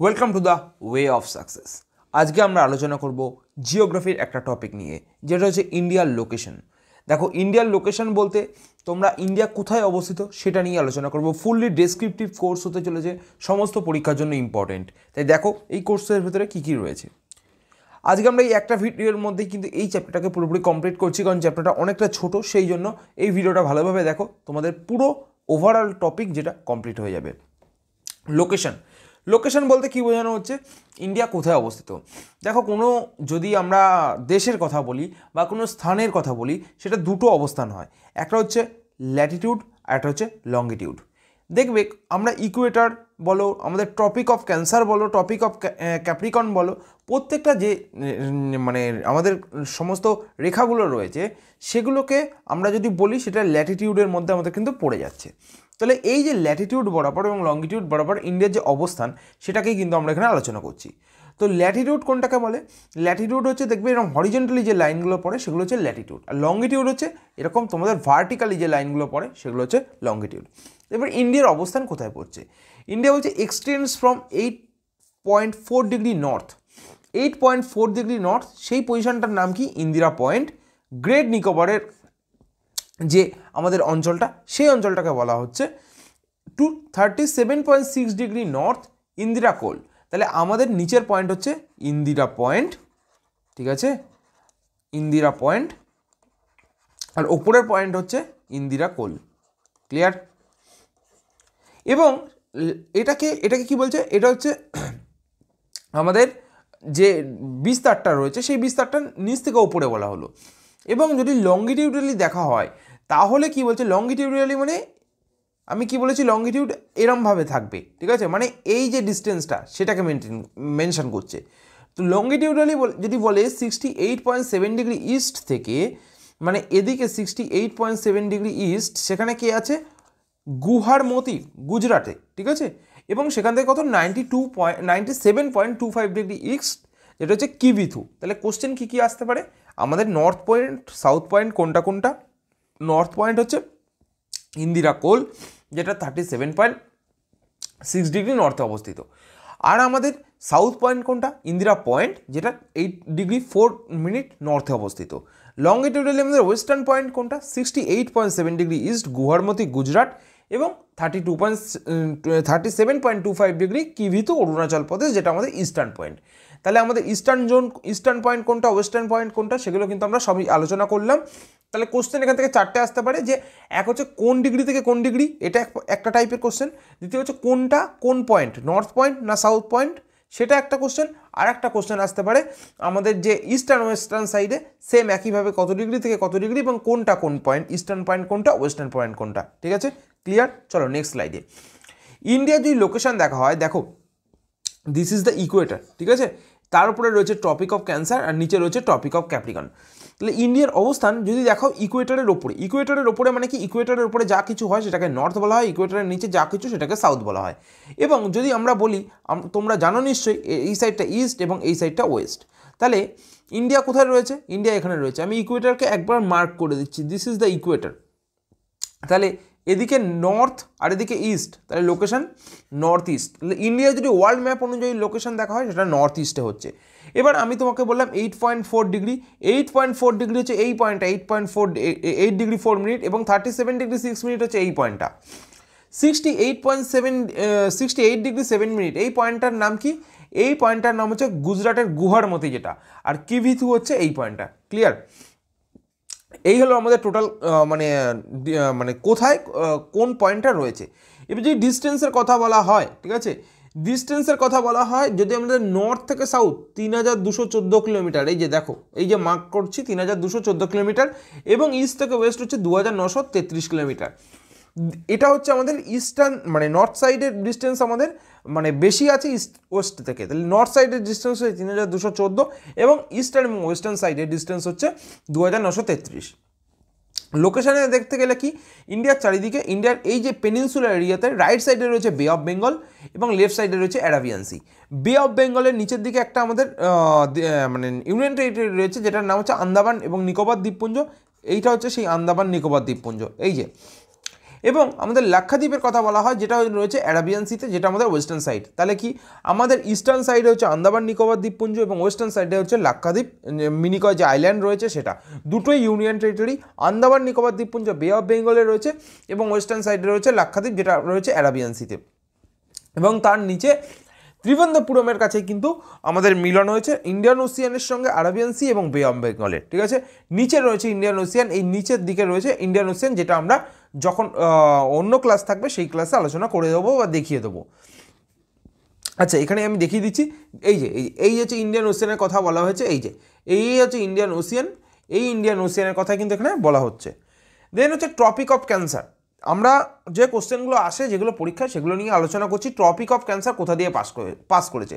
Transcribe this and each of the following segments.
Welcome to the way of success. আজকে আমরা আলোচনা করব জিওগ্রাফির একটা টপিক নিয়ে, যেটা হচ্ছে ইন্ডিয়ার লোকেশন। দেখো, ইন্ডিয়ার লোকেশন বলতে তোমরা ইন্ডিয়া কোথায় অবস্থিত সেটা নিয়ে আলোচনা করব। ফুললি ডেসক্রিপটিভ কোর্স হতে চলেছে, সমস্ত পরীক্ষার জন্য ইম্পর্টেন্ট। তাই দেখো এই কোর্সের ভেতরে কী কী রয়েছে। আজকে আমরা এই একটা ভিডিওর মধ্যেই কিন্তু এই চ্যাপ্টারটাকে পুরোপুরি কমপ্লিট করছি, কারণ চ্যাপ্টারটা অনেকটা ছোট। সেই জন্য এই ভিডিওটা ভালোভাবে দেখো, তোমাদের পুরো ওভারঅল টপিক যেটা কমপ্লিট হয়ে যাবে। লোকেশন বলতে কী বোঝানো হচ্ছে, ইন্ডিয়া কোথায় অবস্থিত। দেখো, কোনো যদি আমরা দেশের কথা বলি বা কোনো স্থানের কথা বলি, সেটা দুটো অবস্থান হয়। একটা হচ্ছে ল্যাটিটিউড আর একটা হচ্ছে লঙ্গিটিউড। দেখবে আমরা ইকুয়েটর বলো, আমাদের ট্রপিক অফ ক্যান্সার বলো, ট্রপিক অফ ক্যাপ্রিকন বলো, প্রত্যেকটা যে মানে আমাদের সমস্ত রেখাগুলো রয়েছে, সেগুলোকে আমরা যদি বলি সেটা ল্যাটিটিউডের মধ্যে আমাদের কিন্তু পড়ে যাচ্ছে। তাহলে এই যে ল্যাটিটিউড বরাবর এবং লঙ্গিটিউড বরাবর ইন্ডিয়ার যে অবস্থান, সেটাকেই কিন্তু আমরা এখানে আলোচনা করছি। তো ল্যাটিটিউড কোনটাকে বলে? ল্যাটিটিউড হচ্ছে, দেখবে এরকম হরিজেন্টালি যে লাইনগুলো পড়ে সেগুলো হচ্ছে ল্যাটিটিউড, আর লঙ্গিটিউড হচ্ছে এরকম তোমাদের ভার্টিক্যালি যে লাইনগুলো পড়ে সেগুলো হচ্ছে লঙ্গিটিউড। এবার ইন্ডিয়ার অবস্থান কোথায় পড়ছে? ইন্ডিয়া বলছে extends from 8.4 degree north. 8.4 degree north, সেই পজিশনটার নাম কি? ইন্দিরা পয়েন্ট। গ্রেট নিকোবরের যে আমাদের অঞ্চলটা, সেই অঞ্চলটাকে বলা হচ্ছে টু 37.6 ডিগ্রি নর্থ ইন্দিরা কোল। তাহলে আমাদের নিচের পয়েন্ট হচ্ছে ইন্দিরা পয়েন্ট, ঠিক আছে, ইন্দিরা পয়েন্ট, আর ওপরের পয়েন্ট হচ্ছে ইন্দিরা কোল। ক্লিয়ার? এবং এটাকে কি বলছে? এটা হচ্ছে আমাদের যে বিস্তারটা রয়েছে, সেই বিস্তারটা নিচ থেকে ওপরে বলা হলো। এবং যদি লঙ্গিটিউডালি দেখা হয়, তাহলে কি বলছে? লঙ্গিটিউডালি মানে আমি কি বলেছি, লঙ্গিটিউড এরমভাবে থাকবে, ঠিক আছে, মানে এই যে ডিস্টেন্সটা সেটাকে মেনশন করছে। তো লঙ্গিটিউডালি যদি বলে 68.7 ডিগ্রি ইস্ট থেকে, মানে এদিকে 68.7 ডিগ্রি ইস্ট, সেখানে কে আছে? গুহারমতি, গুজরাটে, ঠিক আছে। এবং সেখান থেকে কত? 97.25 ডিগ্রি ইস্ট, যেটা হচ্ছে কিভিথু। তাহলে কোশ্চেন কী কী আসতে পারে? আমাদের নর্থ পয়েন্ট, সাউথ পয়েন্ট কোনটা কোনটা? নর্থ পয়েন্ট হচ্ছে ইন্দিরা কোল, যেটা 37.6 ডিগ্রি নর্থে অবস্থিত। আর আমাদের সাউথ পয়েন্ট কোনটা? ইন্দিরা পয়েন্ট, যেটা 8 ডিগ্রি 4 মিনিট নর্থে অবস্থিত। লঙ্গিটিউডালি আমাদের ওয়েস্টার্ন পয়েন্ট কোনটা? 68.7 ডিগ্রি ইস্ট, গুহারমতি, গুজরাট, এবং 37.25 ডিগ্রি কিভিথু, অরুণাচল প্রদেশ, যেটা আমাদের ইস্টার্ন পয়েন্ট। তাহলে আমাদের ইস্টার্ন পয়েন্ট কোনটা, ওয়েস্টার্ন পয়েন্ট কোনটা, সেগুলো কিন্তু আমরা সবই আলোচনা করলাম। তাহলে কোশ্চেন এখান থেকে চারটে আসতে পারে, যে এক হচ্ছে কোন ডিগ্রি থেকে কোন ডিগ্রি, এটা একটা টাইপের কোশ্চেন। দ্বিতীয় হচ্ছে কোনটা কোন পয়েন্ট, নর্থ পয়েন্ট না সাউথ পয়েন্ট, সেটা একটা কোশ্চেন। আর একটা কোশ্চেন আসতে পারে আমাদের যে ইস্টার্ন ওয়েস্টার্ন সাইডে, সেম একইভাবে কত ডিগ্রি থেকে কত ডিগ্রি, এবং কোনটা কোন পয়েন্ট, ইস্টার্ন পয়েন্ট কোনটা, ওয়েস্টার্ন পয়েন্ট কোনটা, ঠিক আছে। ক্লিয়ার? চলো নেক্সট স্লাইডে। ইন্ডিয়ার যদি লোকেশন দেখা হয়, দেখো দিস ইজ দ্য ইকুয়েটার, ঠিক আছে, তার উপরে রয়েছে ট্রপিক অফ ক্যান্সার, আর নিচে রয়েছে ট্রপিক অফ ক্যাপ্রিকন। তাহলে ইন্ডিয়ার অবস্থান যদি দেখাও ইকুয়েটারের ওপরে, ইকুয়েটারের ওপরে মানে কি? ইকুয়েটারের ওপরে যা কিছু হয় সেটাকে নর্থ বলা হয়, ইকুয়েটারের নিচে যা কিছু সেটাকে সাউথ বলা হয়। এবং যদি আমরা বলি, তোমরা জানো নিশ্চয়ই এই সাইডটা ইস্ট এবং এই সাইডটা ওয়েস্ট। তাহলে ইন্ডিয়া কোথায় রয়েছে? ইন্ডিয়া এখানে রয়েছে। আমি ইকুয়েটারকে একবার মার্ক করে দিচ্ছি, দিস ইজ দ্য ইকুয়েটার। তাহলে এদিকে নর্থ আর এদিকে ইস্ট, তাহলে লোকেশন নর্থ ইস্ট। তাহলে ইন্ডিয়া যদি ওয়ার্ল্ড ম্যাপ অনুযায়ী লোকেশন দেখা হয়, সেটা নর্থ ইস্টে হচ্ছে। এবার আমি তোমাকে বললাম 8.4 ডিগ্রি, 8.4 ডিগ্রি হচ্ছে এই পয়েন্টটা, 8 ডিগ্রি 4 মিনিট, এবং 37 ডিগ্রি 6 মিনিট হচ্ছে এই পয়েন্টটা। 68 ডিগ্রি 7 মিনিট, এই পয়েন্টটার নাম কি? এই পয়েন্টটার নাম হচ্ছে গুজরাটের গুহারমতি, যেটা, আর কিভিথু হচ্ছে এই পয়েন্টটা। ক্লিয়ার? এই হলো আমাদের টোটাল মানে কোথায় কোন পয়েন্টটা রয়েছে। এবার যদি ডিস্টেন্সের কথা বলা হয়, ঠিক আছে, ডিস্টেন্সের কথা বলা হয়, যদি আমাদের নর্থ থেকে সাউথ 3214 কিলোমিটার, এই যে দেখো, এই যে মার্ক করছি 3214 কিলোমিটার, এবং ইস্ট থেকে ওয়েস্ট হচ্ছে 2933 কিলোমিটার। এটা হচ্ছে আমাদের ইস্টার্ন, মানে নর্থ সাইডের ডিস্টেন্স আমাদের মানে বেশি আছে ইস্ট ওয়েস্ট থেকে। তাহলে নর্থ সাইডের ডিস্টেন্স হচ্ছে 3214, এবং ইস্টার্ন এবং ওয়েস্টার্ন সাইডের ডিস্টেন্স হচ্ছে 2933। লোকেশানে দেখতে গেলে কি, ইন্ডিয়ার চারিদিকে, ইন্ডিয়ার এই যে পেনিনসুলার এরিয়াতে রাইট সাইডে রয়েছে বে অফ বেঙ্গল, এবং লেফট সাইডে রয়েছে অ্যারাবিয়ান সি। বে অফ বেঙ্গলের নিচের দিকে একটা আমাদের মানে ইউনিয়ন টেরিটরি রয়েছে, যেটার নাম হচ্ছে আন্দামান এবং নিকোবর দ্বীপপুঞ্জ। এইটা হচ্ছে সেই আন্দামান নিকোবর দ্বীপপুঞ্জ, এই যে। এবং আমাদের লাক্ষাদ্বীপের কথা বলা হয় যেটা রয়েছে অ্যারাবিয়ান সিতে, যেটা আমাদের ওয়েস্টার্ন সাইড। তাহলে কি আমাদের ইস্টার্ন সাইডে হচ্ছে আন্দামান নিকোবর দ্বীপপুঞ্জ এবং ওয়েস্টার্ন সাইডে হচ্ছে লাক্ষাদ্বীপ মিনিকয় যে আইল্যান্ড রয়েছে সেটা, দুটোই ইউনিয়ন টেরিটরি। আন্দামান নিকোবর দ্বীপপুঞ্জ বে অফ বেঙ্গলে রয়েছে এবং ওয়েস্টার্ন সাইডে রয়েছে লাক্ষাদ্বীপ, যেটা রয়েছে অ্যারাবিয়ান সিতে। এবং তার নিচে ত্রিবন্ধপুরমের কাছে কিন্তু আমাদের মিলন হয়েছে ইন্ডিয়ান ওশিয়ানের সঙ্গে আরাবিয়ান সি এবং বে অফ বেঙ্গলের, ঠিক আছে। নিচে রয়েছে ইন্ডিয়ান ওশিয়ান, এই নিচের দিকে রয়েছে ইন্ডিয়ান ওশিয়ান, যেটা আমরা যখন অন্য ক্লাস থাকবে সেই ক্লাসে আলোচনা করে দেবো বা দেখিয়ে দেবো। আচ্ছা, এখানে আমি দেখিয়ে দিচ্ছি, এই হচ্ছে ইন্ডিয়ান ওশিয়ানের কথা বলা হয়েছে, এই হচ্ছে ইন্ডিয়ান ওশিয়ান, এই ইন্ডিয়ান ওশিয়ানের কথা কিন্তু এখানে বলা হচ্ছে। দেন হচ্ছে ট্রপিক অফ ক্যান্সার। আমরা যে কোশ্চেনগুলো আসে যেগুলো পরীক্ষায় সেগুলো নিয়ে আলোচনা করছি। ট্রপিক অফ ক্যান্সার কোথা দিয়ে পাস করেছে?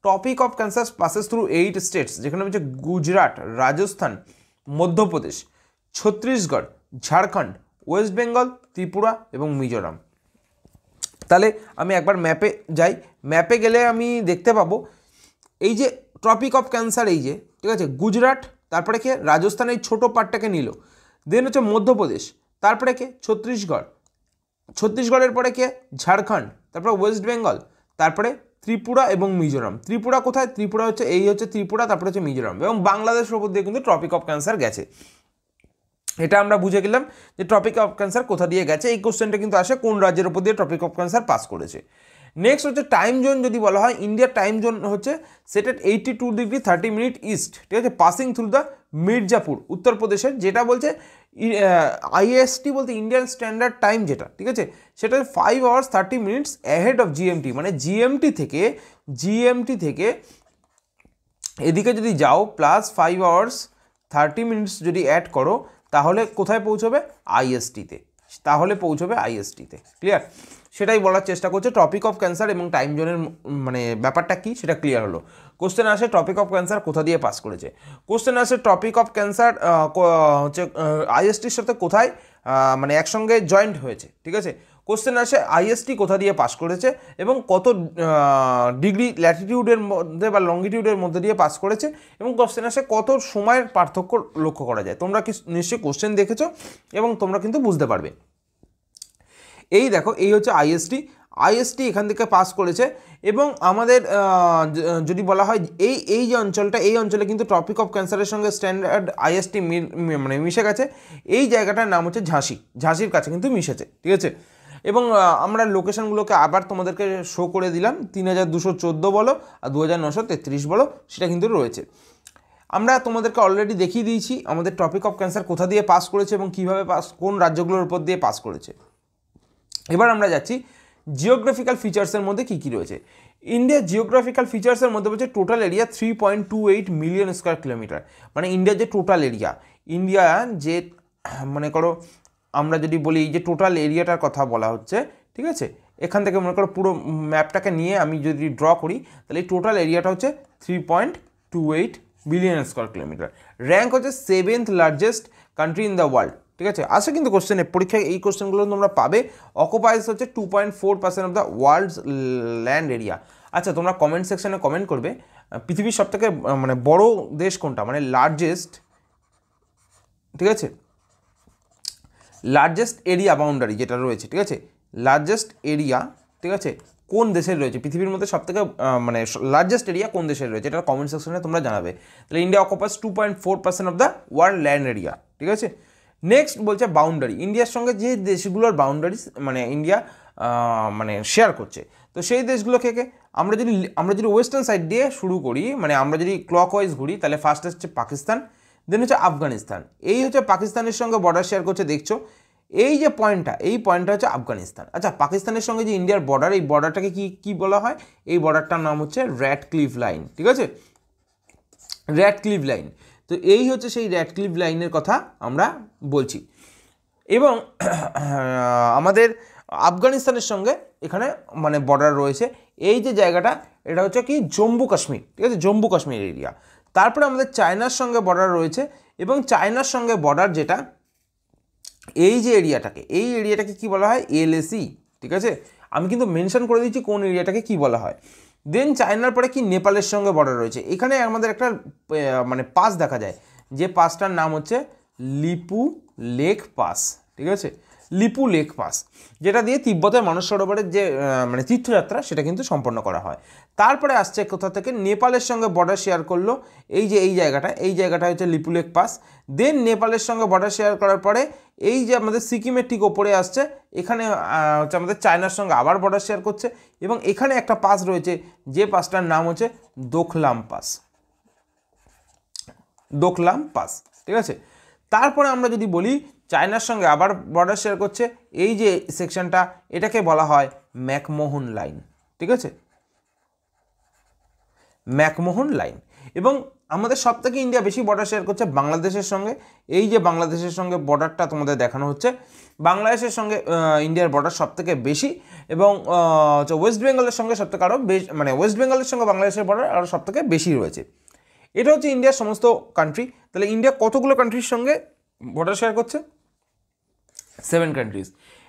Topic of cancer passes through 8 states, যেখানে হচ্ছে গুজরাট, রাজস্থান, মধ্যপ্রদেশ, ছত্তিশগড়, ঝাড়খণ্ড, ওয়েস্ট বেঙ্গল, ত্রিপুরা এবং মিজোরাম। তাহলে আমি একবার ম্যাপে যাই, ম্যাপে গেলে আমি দেখতে পাবো এই যে ট্রপিক অফ ক্যান্সার, এই যে, ঠিক আছে, গুজরাট, তারপরে কে রাজস্থান, এই ছোটো পার্টটাকে নিল। দেন হচ্ছে মধ্যপ্রদেশ, তারপরে কে ছত্তিশগড়, ছত্তিশগড়ের পরে কে ঝাড়খণ্ড, তারপরে ওয়েস্ট বেঙ্গল, তারপরে ত্রিপুরা এবং মিজোরাম। ত্রিপুরা কোথায়? ত্রিপুরা হচ্ছে এই হচ্ছে ত্রিপুরা, তারপরে হচ্ছে মিজোরাম এবং বাংলাদেশের উপর দিয়ে কিন্তু ট্রপিক অফ ক্যান্সার গেছে। এটা আমরা বুঝে গেলাম যে ট্রপিক অফ ক্যান্সার কোথা দিয়ে গেছে। এই কোশ্চেনটা কিন্তু আসে কোন রাজ্যের উপর দিয়ে ট্রপিক অফ ক্যান্সার পাস করেছে। নেক্সট হচ্ছে টাইম জোন। যদি বলা হয় ইন্ডিয়ার টাইম জোন হচ্ছে সেট এট 82°30' ইস্ট, ঠিক আছে, পাসিং থ্রু দ্য মির্জাপুর, উত্তরপ্রদেশের। যেটা বলছে আইএসটি বলতে ইন্ডিয়ান স্ট্যান্ডার্ড টাইম, যেটা, ঠিক আছে, সেটা 5 hours 30 minutes ahead of GMT, মানে জিএমটি থেকে এদিকে যদি যাও প্লাস 5 hours 30 minutes যদি অ্যাড করো, তাহলে কোথায় পৌঁছবে? আইএসটিতে, ক্লিয়ার? সেটাই বলার চেষ্টা করছে। টপিক অফ ক্যান্সার এবং টাইম জোনের মানে ব্যাপারটা কি সেটা ক্লিয়ার হলো। কোশ্চেন আসে টপিক অফ ক্যান্সার কোথা দিয়ে পাস করেছে। কোশ্চেন আসে টপিক অফ ক্যান্সার হচ্ছে আইএসটির সাথে কোথায় মানে একসঙ্গে জয়েন্ট হয়েছে, ঠিক আছে। কোশ্চেন আসে আইএসটি কোথা দিয়ে পাস করেছে এবং কত ডিগ্রি ল্যাটিটিউডের মধ্যে বা লঙ্গিটিউডের মধ্যে দিয়ে পাস করেছে, এবং কোশ্চেন আসে কত সময়ের পার্থক্য লক্ষ্য করা যায়। তোমরা কি নিশ্চয়ই কোশ্চেন দেখেছো এবং তোমরা কিন্তু বুঝতে পারবে। এই দেখো, এই হচ্ছে আইএসটি এখান থেকে পাস করেছে। এবং আমাদের যদি বলা হয় এই যে অঞ্চলটা, এই অঞ্চলে কিন্তু টপিক অফ ক্যান্সারের সঙ্গে স্ট্যান্ডার্ড আইএসটি মানে মিশে গেছে। এই জায়গাটার নাম হচ্ছে ঝাঁসির কাছে কিন্তু মিশেছে, ঠিক আছে। এবং আমরা লোকেশনগুলোকে আবার তোমাদেরকে শো করে দিলাম, 3214 বলো আর 2933 বলো, সেটা কিন্তু রয়েছে। আমরা তোমাদেরকে অলরেডি দেখিয়ে দিয়েছি আমাদের টপিক অফ ক্যান্সার কোথা দিয়ে পাস করেছে এবং কীভাবে কোন রাজ্যগুলোর উপর দিয়ে পাস করেছে। এবার আমরা যাচ্ছি জিওগ্রাফিক্যাল ফিচার্সের মধ্যে কী কী রয়েছে। ইন্ডিয়ার জিওগ্রাফিক্যাল ফিচার্সের মধ্যে হচ্ছে total area 3.28 million square kilometre, মানে ইন্ডিয়ার যে টোটাল এরিয়া, ইন্ডিয়া যে মনে করো আমরা যদি বলি যে টোটাল এরিয়াটার কথা বলা হচ্ছে, ঠিক আছে, এখান থেকে মনে করো পুরো ম্যাপটাকে নিয়ে আমি যদি ড্র করি, তাহলে এই টোটাল এরিয়াটা হচ্ছে 3.28 বিলিয়ন স্কোয়ার কিলোমিটার। র্যাঙ্ক হচ্ছে 7th largest country in the world, ঠিক আছে। আসে কিন্তু কোশ্চেনে, পরীক্ষায় এই কোশ্চেনগুলো তোমরা পাবে। অকুপাইজ হচ্ছে 2.4% of the world's land area. আচ্ছা, তোমরা কমেন্ট সেকশনে কমেন্ট করবে পৃথিবীর সবথেকে মানে বড় দেশ কোনটা, মানে লার্জেস্ট, ঠিক আছে, লার্জেস্ট এরিয়া বাউন্ডারি যেটা রয়েছে, ঠিক আছে, লার্জেস্ট এরিয়া, ঠিক আছে, কোন দেশের রয়েছে পৃথিবীর মধ্যে সবথেকে মানে লার্জেস্ট এরিয়া কোন দেশের রয়েছে, এটা কমেন্ট সেকশনে তোমরা জানাবে। তাহলে India অকুপাইজ 2.4% of the world land area, ঠিক আছে। নেক্সট বলছে বাউন্ডারি, ইন্ডিয়ার সঙ্গে যে দেশগুলোর বাউন্ডারিজ মানে ইন্ডিয়া মানে শেয়ার করছে, তো সেই দেশগুলোকে আমরা যদি ওয়েস্টার্ন সাইড দিয়ে শুরু করি, মানে আমরা যদি ক্লকওয়াইজ ঘুরি, তাহলে ফার্স্ট হচ্ছে পাকিস্তান, দেন হচ্ছে আফগানিস্তান। এই হচ্ছে পাকিস্তানের সঙ্গে বর্ডার শেয়ার করছে, দেখছো এই যে এই পয়েন্টটা হচ্ছে আফগানিস্তান। আচ্ছা, পাকিস্তানের সঙ্গে যে ইন্ডিয়ার বর্ডার, এই বর্ডারটাকে কি বলা হয়? এই বর্ডারটার নাম হচ্ছে র্যাডক্লিফ লাইন, ঠিক আছে, র্যাডক্লিফ লাইন। তো এই হচ্ছে সেই র্যাডক্লিফ লাইনের কথা আমরা বলছি। এবং আমাদের আফগানিস্তানের সঙ্গে এখানে মানে বর্ডার রয়েছে। এই যে জায়গাটা, এটা হচ্ছে কি জম্মু কাশ্মীর, ঠিক আছে, জম্মু কাশ্মীর এরিয়া। তারপরে আমাদের চায়নার সঙ্গে বর্ডার রয়েছে, এবং চায়নার সঙ্গে বর্ডার যেটা, এই যে এই এরিয়াটাকে কি বলা হয়? এলএসি, ঠিক আছে। আমি কিন্তু মেনশন করে দিচ্ছি কোন এরিয়াটাকে কি বলা হয়। দেন চায়নার পরে কি নেপালের সঙ্গে বর্ডার রয়েছে। এখানে আমাদের একটা মানে পাস দেখা যায়, যে পাসটার নাম হচ্ছে লিপু লেক পাস, ঠিক আছে, লিপু লেক পাস, যেটা দিয়ে তিব্বতের মানস সরোবরের যে মানে তীর্থযাত্রা সেটা কিন্তু সম্পন্ন করা হয়। তারপরে আসছে কোথা থেকে, নেপালের সঙ্গে বর্ডার শেয়ার করলো এই যে এই জায়গাটা হচ্ছে লিপু লেক পাস। দেন নেপালের সঙ্গে বর্ডার শেয়ার করার পরে এই যে আমাদের সিকিমের ঠিক ওপরে আসছে, এখানে হচ্ছে আমাদের চায়নার সঙ্গে আবার বর্ডার শেয়ার করছে, এবং এখানে একটা পাস রয়েছে যে পাসটার নাম হচ্ছে দোকলাম পাস, দোকলাম পাস, ঠিক আছে। তারপরে আমরা যদি বলি চায়নার সঙ্গে আবার বর্ডার শেয়ার করছে এই যে সেকশনটা, এটাকে বলা হয় ম্যাকমোহন লাইন, ঠিক আছে, ম্যাকমোহন লাইন। এবং আমাদের সব থেকে ইন্ডিয়া বেশি বর্ডার শেয়ার করছে বাংলাদেশের সঙ্গে। এই যে বাংলাদেশের সঙ্গে বর্ডারটা তোমাদের দেখানো হচ্ছে, বাংলাদেশের সঙ্গে ইন্ডিয়ার বর্ডার সব থেকে বেশি, এবং ওয়েস্ট বেঙ্গলের সঙ্গে সব থেকে আরও বেশি, মানে ওয়েস্ট বেঙ্গলের সঙ্গে বাংলাদেশের বর্ডার আরও সব থেকে বেশি রয়েছে। এটা হচ্ছে ইন্ডিয়ার সমস্ত কান্ট্রি। তাহলে ইন্ডিয়া কতগুলো কান্ট্রির সঙ্গে বর্ডার শেয়ার করছে? 7 কান্ট্রিজ।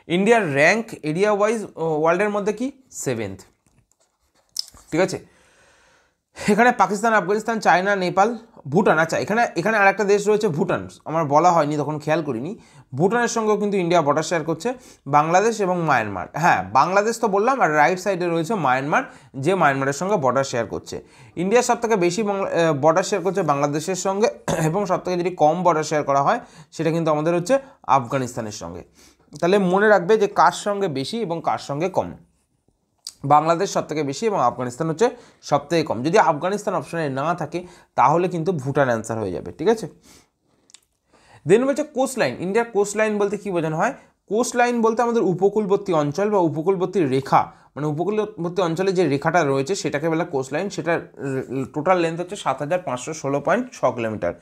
ইন্ডিয়ার র্যাঙ্ক এরিয়া ওয়াইজ ওয়ার্ল্ডের মধ্যে কি 7th, ঠিক আছে। এখানে পাকিস্তান, আফগানিস্তান, চায়না, নেপাল, ভুটান। আচ্ছা, এখানে আরেকটা দেশ রয়েছে ভুটান, আমার বলা হয়নি তখন, খেয়াল করিনি। ভুটানের সঙ্গেও কিন্তু ইন্ডিয়া বর্ডার শেয়ার করছে, বাংলাদেশ এবং মায়ানমার। হ্যাঁ, বাংলাদেশ তো বললাম, আর রাইট সাইডে রয়েছে মায়ানমার, যে মায়ানমারের সঙ্গে বর্ডার শেয়ার করছে। ইন্ডিয়ার সবথেকে বেশি বর্ডার শেয়ার করছে বাংলাদেশের সঙ্গে, এবং সবথেকে যদি কম বর্ডার শেয়ার করা হয় সেটা কিন্তু আমাদের হচ্ছে আফগানিস্তানের সঙ্গে। তাহলে মনে রাখবে যে কার সঙ্গে বেশি এবং কার সঙ্গে কম। বাংলাদেশ সবথেকে বেশি এবং আফগানিস্তান হচ্ছে সবথেকে কম। যদি আফগানিস্তান অপশনে না থাকে তাহলে কিন্তু ভুটান অ্যান্সার হয়ে যাবে, ঠিক আছে। দেন বলছে কোস্ট লাইন। ইন্ডিয়ার কোস্ট লাইন বলতে কী বোঝানো হয়? কোস্ট লাইন বলতে আমাদের উপকূলবর্তী অঞ্চল বা উপকূলবর্তী রেখা, মানে উপকূলবর্তী অঞ্চলে যে রেখাটা রয়েছে সেটাকে বলে কোস্ট লাইন। সেটার টোটাল লেন্থ হচ্ছে 7516.6 কিলোমিটার,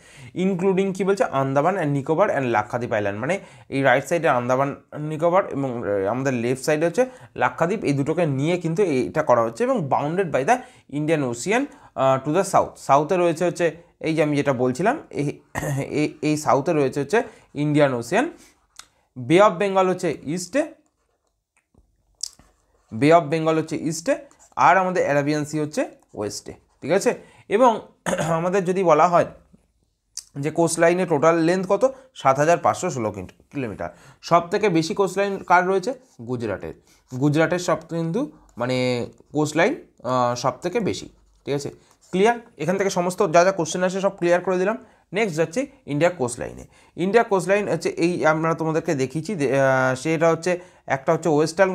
ইনক্লুডিং কী বলছে Andaman and Nicobar and Lakshadweep island. মানে এই রাইট সাইডে আন্দামান নিকোবর এবং আমাদের লেফট সাইডে হচ্ছে লাক্ষাদ্বীপ, এই দুটোকে নিয়ে কিন্তু এটা করা হচ্ছে, এবং bounded by the Indian Ocean to the south. সাউথে রয়েছে হচ্ছে এই যে আমি যেটা বলছিলাম, এই সাউথে রয়েছে হচ্ছে ইন্ডিয়ান ওশিয়ান। বে অফ বেঙ্গল হচ্ছে ইস্টে, বে অফ বেঙ্গল হচ্ছে ইস্টে, আর আমাদের অ্যারাবিয়ান সি হচ্ছে ওয়েস্টে, ঠিক আছে। এবং আমাদের যদি বলা হয় যে কোস্ট লাইনের টোটাল লেন্থ কত, 7516 কিলোমিটার। সব থেকে বেশি কোস্ট লাইন কার রয়েছে? গুজরাটের। গুজরাটের সব কিন্তু মানে কোস্ট লাইন সব থেকে বেশি, ঠিক আছে। ক্লিয়ার? এখান থেকে সমস্ত যা যা কোশ্চেন আসে সব ক্লিয়ার করে দিলাম। নেক্সট যাচ্ছি ইন্ডিয়া কোস্ট লাইনে। ইন্ডিয়া কোস্ট লাইন হচ্ছে এই আমরা তোমাদেরকে দেখিয়েছি, সেটা হচ্ছে একটা হচ্ছে ওয়েস্টার্ন,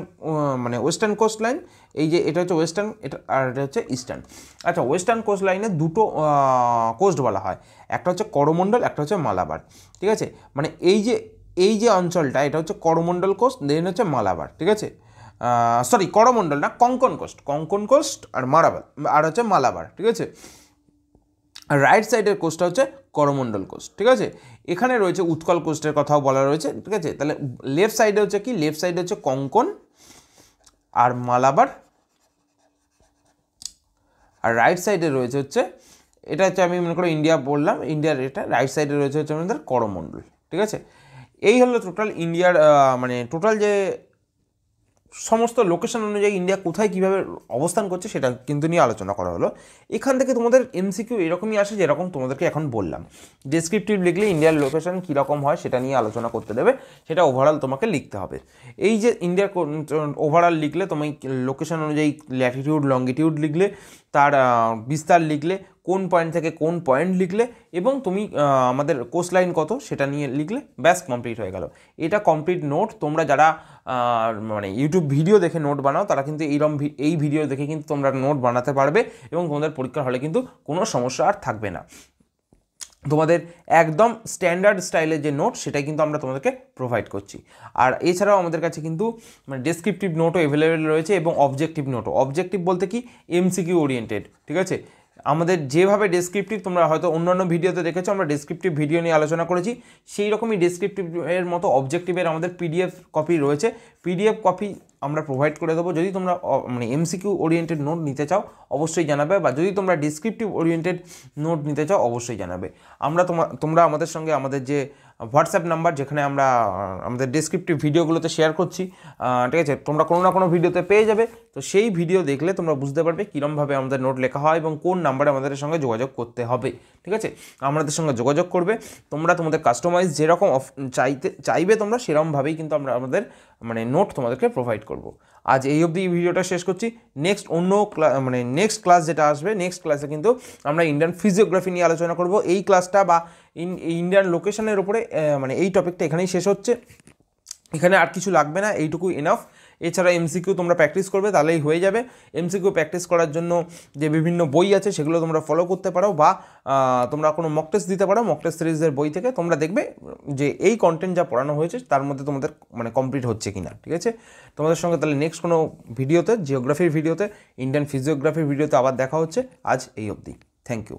মানে ওয়েস্টার্ন কোস্ট লাইন, এই যে এটা হচ্ছে ওয়েস্টার্ন, এটা আর এটা হচ্ছে ইস্টার্ন। আচ্ছা, ওয়েস্টার্ন কোস্ট লাইনে দুটো কোস্ট বলা হয়, একটা হচ্ছে করমণ্ডল, একটা হচ্ছে মালাবার, ঠিক আছে। মানে এই যে অঞ্চলটা এটা হচ্ছে করমণ্ডল কোস্ট, দেন হচ্ছে মালাবার, ঠিক আছে। সরি, করমণ্ডল না, কঙ্কন কোস্ট আর আর হচ্ছে মালাবার, ঠিক আছে। আর রাইট সাইডের কোস্টটা হচ্ছে করমণ্ডল কোস্ট, ঠিক আছে। এখানে রয়েছে উৎকল কোস্টের কথাও বলা রয়েছে, ঠিক আছে। তাহলে লেফট সাইডে হচ্ছে কি, লেফট সাইডে হচ্ছে কঙ্কন আর মালাবার, আর রাইট সাইডে রয়েছে হচ্ছে, এটা হচ্ছে আমি মনে করো ইন্ডিয়া বললাম, ইন্ডিয়ার এটা রাইট সাইডে রয়েছে হচ্ছে আমাদের করমণ্ডল, ঠিক আছে। এই হলো টোটাল ইন্ডিয়ার মানে টোটাল যে সমস্ত লোকেশন অনুযায়ী ইন্ডিয়া কোথায় কীভাবে অবস্থান করছে সেটা কিন্তু নিয়ে আলোচনা করা হলো। এখান থেকে তোমাদের এমসিকিউ এরকমই আসে যেরকম তোমাদেরকে এখন বললাম। ডেসক্রিপটিভ লিখলে ইন্ডিয়ার লোকেশন কীরকম হয় সেটা নিয়ে আলোচনা করতে দেবে, সেটা ওভারঅল তোমাকে লিখতে হবে। এই যে ইন্ডিয়ার ওভারঅল লিখলে তুমি লোকেশন অনুযায়ী ল্যাটিটিউড লঙ্গিটিউড লিখলে, তার বিস্তার লিখলে, কোন পয়েন্ট থেকে কোন পয়েন্ট লিখলে, এবং তুমি আমাদের কোস্ট লাইন কত সেটা নিয়ে লিখলে, ব্যাস কমপ্লিট হয়ে গেল। এটা কমপ্লিট নোট। তোমরা যারা মানে ইউটিউব ভিডিও দেখে নোট বানাও তারা কিন্তু এই ভিডিও দেখে কিন্তু তোমরা নোট বানাতে পারবে, এবং তোমাদের পরীক্ষার হলে কিন্তু কোনো সমস্যা আর থাকবে না। তোমাদের একদম স্ট্যান্ডার্ড স্টাইলের যে নোট সেটাই কিন্তু আমরা তোমাদেরকে প্রোভাইড করছি। আর এছাড়াও আমাদের কাছে কিন্তু মানে ডেসক্রিপটিভ নোটও অ্যাভেলেবেল রয়েছে, এবং অবজেক্টিভ নোটও। অবজেক্টিভ বলতে কি, এমসিকিউ ওরিয়েন্টেড, ঠিক আছে। আমাদের যেভাবে ডেসক্রিপটিভ তোমরা হয়তো অন্যান্য ভিডিওতে দেখেছো, আমরা ডেসক্রিপটিভ ভিডিও নিয়ে আলোচনা করেছি, সেই রকমই ডেসক্রিপটিভের মতো অবজেক্টিভের আমাদের পিডিএফ কপি রয়েছে। পিডিএফ কপি আমরা প্রোভাইড করে দেবো। যদি তোমরা মানে এমসিকিউ ওরিয়েন্টেড নোট নিতে চাও অবশ্যই জানাবে, বা যদি তোমরা ডেসক্রিপটিভ ওরিয়েন্টেড নোট নিতে চাও অবশ্যই জানাবে। তোমরা আমাদের সঙ্গে আমাদের যে হোয়াটসঅ্যাপ নাম্বার, যেখানে আমরা আমাদের ডেসক্রিপটিভ ভিডিওগুলোতে শেয়ার করছি, ঠিক আছে, তোমরা কোনো না কোনো ভিডিওতে পেয়ে যাবে, তো সেই ভিডিও দেখলে তোমরা বুঝতে পারবে কীরমভাবে আমাদের নোট লেখা হয় এবং কোন নাম্বারে আমাদের সঙ্গে যোগাযোগ করতে হবে। ঠিক আছে, আমাদের সঙ্গে যোগাযোগ করবে, তোমরা তোমাদের কাস্টমাইজ যেরকম চাইবে তোমরা সেরকমভাবেই কিন্তু আমরা আমাদের মানে নোট তোমাদেরকে প্রোভাইড করব। আজ এই অবধি এই ভিডিওটা শেষ করছি। নেক্সট নেক্সট ক্লাস যেটা আসবে, নেক্সট ক্লাসে কিন্তু আমরা ইন্ডিয়ান ফিজিওগ্রাফি নিয়ে আলোচনা করব। এই ক্লাসটা বা ইন্ডিয়ান লোকেশনের উপরে মানে এই টপিকটা এখানেই শেষ হচ্ছে। এখানে আর কিছু লাগবে না, এইটুকু এনাফ। এছাড়া এমসিকিউ তোমরা প্র্যাকটিস করবে, তাহলেই হয়ে যাবে। এমসিকিউ প্র্যাকটিস করার জন্য যে বিভিন্ন বই আছে সেগুলো তোমরা ফলো করতে পারো, বা তোমরা কোনো মক টেস্ট দিতে পারো। মক টেস্ট সিরিজের বই থেকে তোমরা দেখবে যে এই কন্টেন্ট যা পড়ানো হয়েছে তার মধ্যে তোমাদের মানে কমপ্লিট হচ্ছে কি না। ঠিক আছে, তোমাদের সঙ্গে তাহলে নেক্সট কোনো ভিডিওতে, জিওগ্রাফির ভিডিওতে, ইন্ডিয়ান ফিজিওগ্রাফির ভিডিওতে আবার দেখা হচ্ছে। আজ এই অবধি, থ্যাংক ইউ।